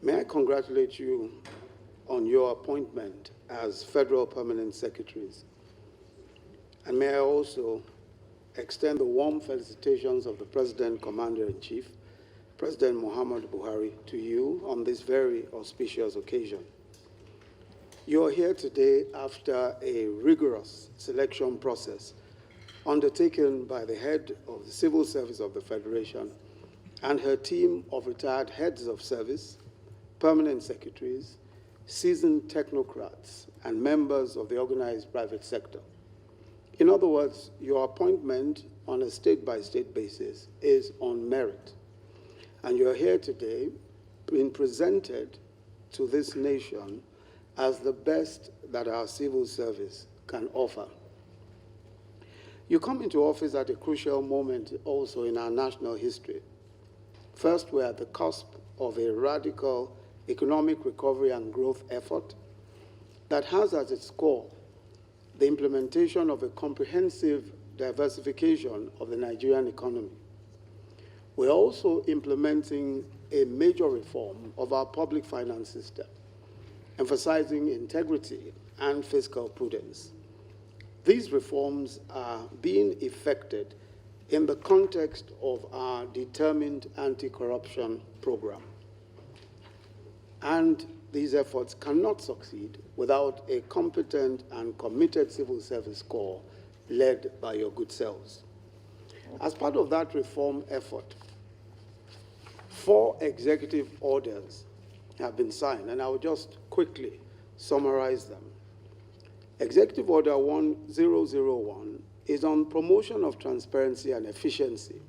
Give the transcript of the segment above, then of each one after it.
May I congratulate you on your appointment as Federal Permanent Secretaries. And may I also extend the warm felicitations of the President, Commander-in-Chief, President Muhammadu Buhari, to you on this very auspicious occasion. You are here today after a rigorous selection process undertaken by the head of the Civil Service of the Federation and her team of retired heads of service, permanent secretaries, seasoned technocrats, and members of the organized private sector. In other words, your appointment on a state-by-state basis is on merit. And you're here today being presented to this nation as the best that our civil service can offer. You come into office at a crucial moment also in our national history. First, we're at the cusp of a radical economic recovery and growth effort that has as its core the implementation of a comprehensive diversification of the Nigerian economy. We're also implementing a major reform of our public finance system, emphasizing integrity and fiscal prudence. These reforms are being effected in the context of our determined anti-corruption program. And these efforts cannot succeed without a competent and committed civil service corps led by your good selves. As part of that reform effort, 4 executive orders have been signed, and I will just quickly summarize them. Executive Order 1001 is on promotion of transparency and efficiency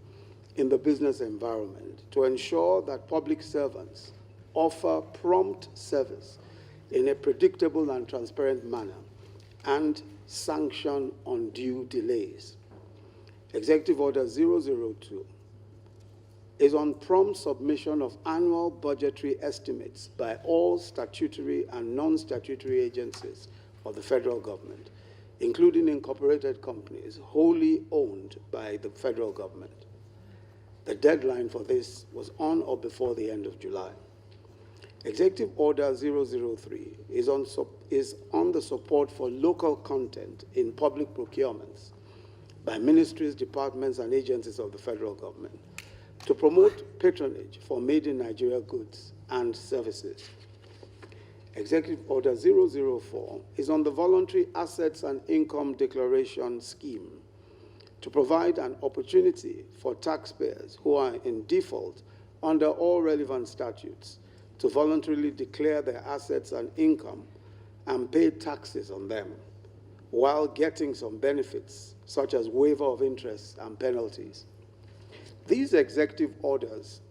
in the business environment to ensure that public servants offer prompt service in a predictable and transparent manner and sanction undue delays. Executive Order 002 is on prompt submission of annual budgetary estimates by all statutory and non-statutory agencies of the federal government, including incorporated companies wholly owned by the federal government. The deadline for this was on or before the end of July. Executive Order 003 is on the support for local content in public procurements by ministries, departments, and agencies of the federal government to promote patronage for made-in-Nigeria goods and services. Executive Order 004 is on the Voluntary Assets and Income Declaration Scheme to provide an opportunity for taxpayers who are in default under all relevant statutes to voluntarily declare their assets and income and pay taxes on them while getting some benefits, such as waiver of interest and penalties. These executive orders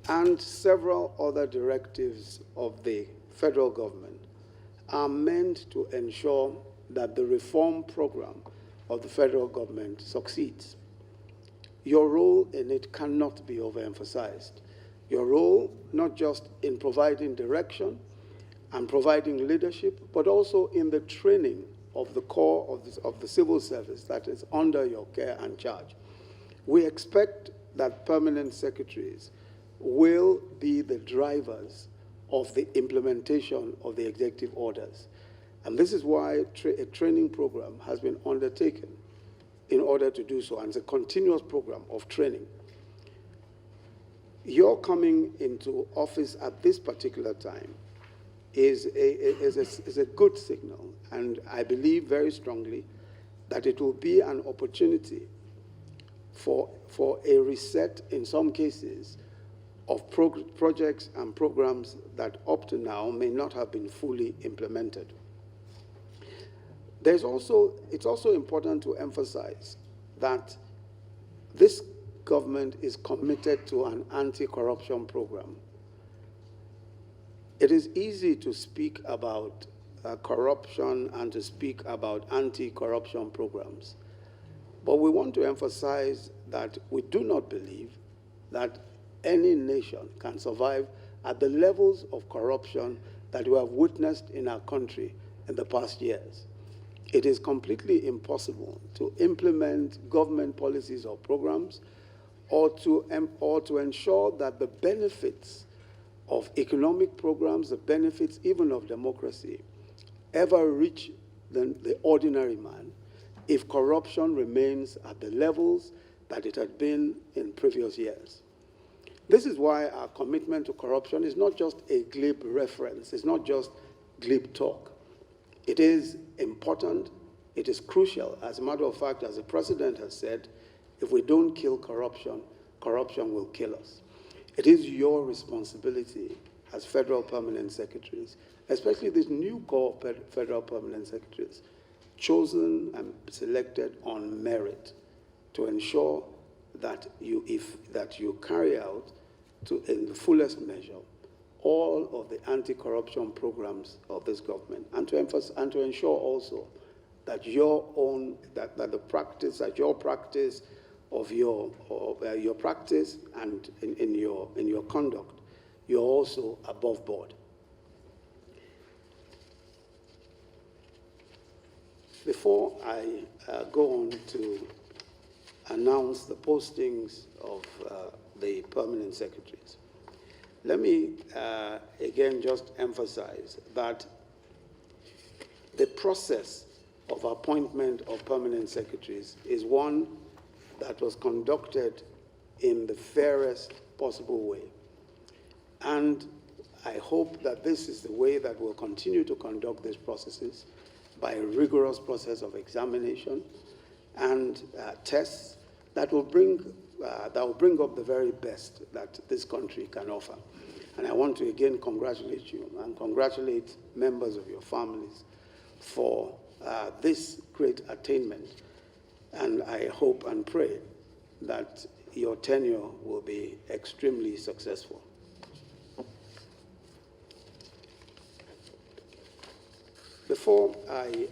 and several other directives of the federal government are meant to ensure that the reform program of the federal government succeeds. Your role in it cannot be overemphasized. Your role, not just in providing direction and providing leadership, but also in the training of the core of the civil service that is under your care and charge. We expect that permanent secretaries will be the drivers of the implementation of the executive orders. And this is why a training program has been undertaken in order to do so, and it's a continuous program of training. Your coming into office at this particular time is a good signal, and I believe very strongly that it will be an opportunity for a reset, in some cases, of projects and programs that up to now may not have been fully implemented. It's also important to emphasize that this government is committed to an anti-corruption program. It is easy to speak about corruption and to speak about anti-corruption programs, but we want to emphasize that we do not believe that any nation can survive at the levels of corruption that we have witnessed in our country in the past years. It is completely impossible to implement government policies or programs or to ensure that the benefits of economic programs, the benefits even of democracy, ever reach the ordinary man if corruption remains at the levels that it had been in previous years? This is why our commitment to corruption is not just a glib reference, it's not just glib talk. It is important, it is crucial. As a matter of fact, as the president has said, if we don't kill corruption, corruption will kill us. It is your responsibility as Federal Permanent Secretaries, especially these new core Federal Permanent Secretaries, chosen and selected on merit, to ensure that you carry out in the fullest measure all of the anti-corruption programs of this government, and to ensure also that your practice and in your conduct, you're also above board. Before I go on to announce the postings of the permanent secretaries, let me again just emphasize that the process of appointment of permanent secretaries is one that was conducted in the fairest possible way. And I hope that this is the way that we'll continue to conduct these processes, by a rigorous process of examination and tests that will bring up the very best that this country can offer. And I want to again congratulate you and congratulate members of your families for this great attainment. And I hope and pray that your tenure will be extremely successful. Before I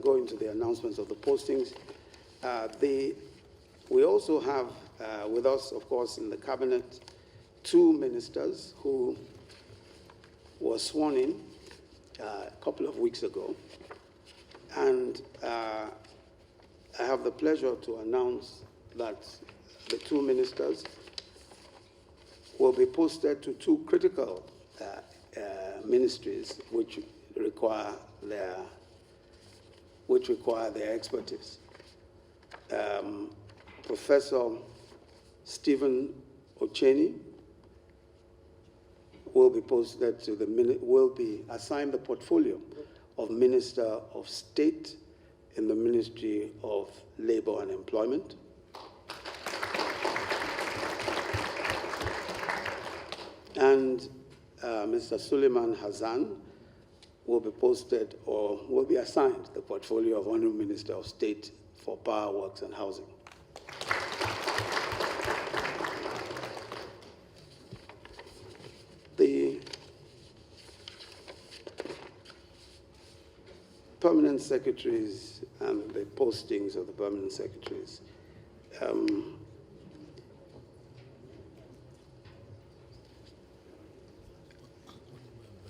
go into the announcements of the postings, we also have with us, of course, in the cabinet, 2 ministers who were sworn in a couple of weeks ago. And I have the pleasure to announce that the 2 ministers will be posted to 2 critical ministries which require their expertise. Professor Stephen Ocheni will be assigned the portfolio of Minister of State in the Ministry of Labor and Employment. And Mr. Suleiman Hassan will be assigned the portfolio of Honorable Minister of State for Power, Works and Housing. The permanent secretaries and the postings of the permanent secretaries.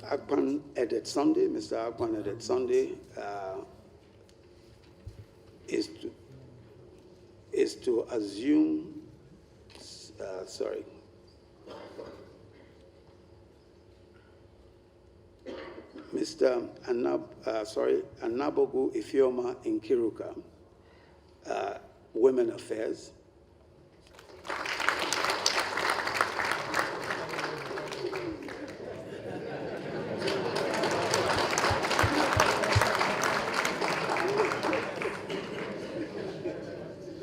Akpan Edet Sunday, Mr. Akpan Edet Sunday is to assume, Mr. Anabogu Ifioma Nkiruka, Women Affairs.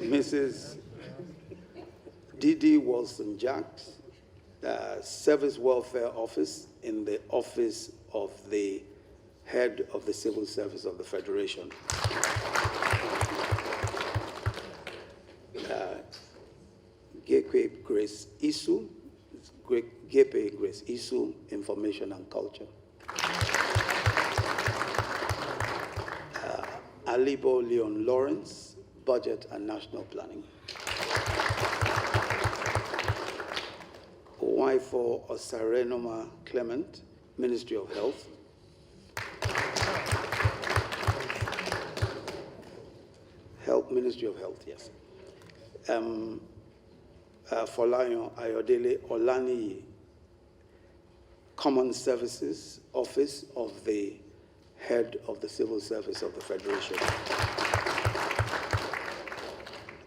Mrs. Didi Wilson-Jacks, Service Welfare Office in the Office of the Head of the Civil Service of the Federation. Gepe Grace Isu, Gepe Grace Isu, Information and Culture. Alibo Leon Lawrence, Budget and National Planning. Waifo Osarenoma Clement, Ministry of Health. Ministry of Health, yes. Folayon Ayodele Olani, Common Services Office of the Head of the Civil Service of the Federation.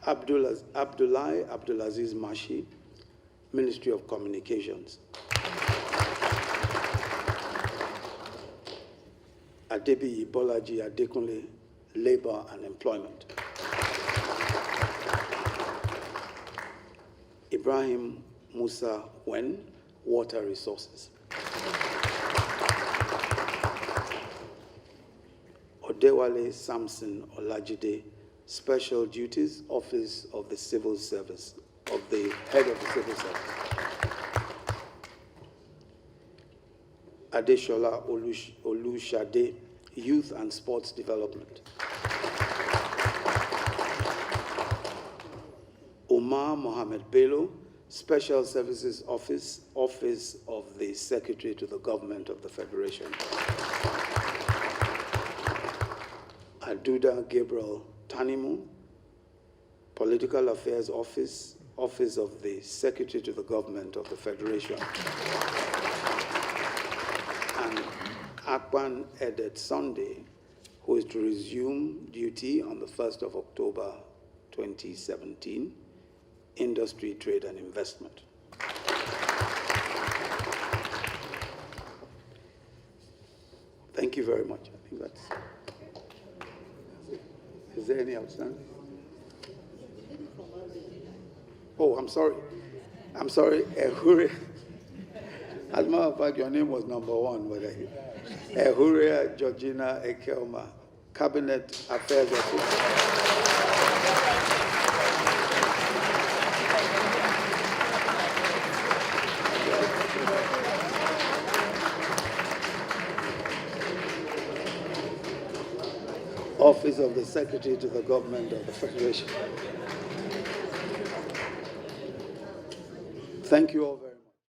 Abdullahi Abdulaziz Mashi, Ministry of Communications. Adebi Bolaji Adekunle, Labor and Employment. Ibrahim Musa Wen, Water Resources. Odewale Samson Olajide, Special Duties, Office of the Civil Service, of the Head of the Civil Service. Adeshola Olushade, Youth and Sports Development. Omar Mohammed Bello, Special Services Office, Office of the Secretary to the Government of the Federation. Aduda Gabriel Tanimu, Political Affairs Office, Office of the Secretary to the Government of the Federation. And Akpan Edet Sunday, who is to resume duty on the 1st of October 2017, Industry, Trade and Investment. Thank you very much. I think that's... Is there any outstanding? Oh, I'm sorry. I'm sorry. Ehure. As a matter of fact, your name was number one, but Ehure Georgina Ekelma, Cabinet Affairs Officer. Office of the Secretary to the Government of the Federation. Thank you all very much.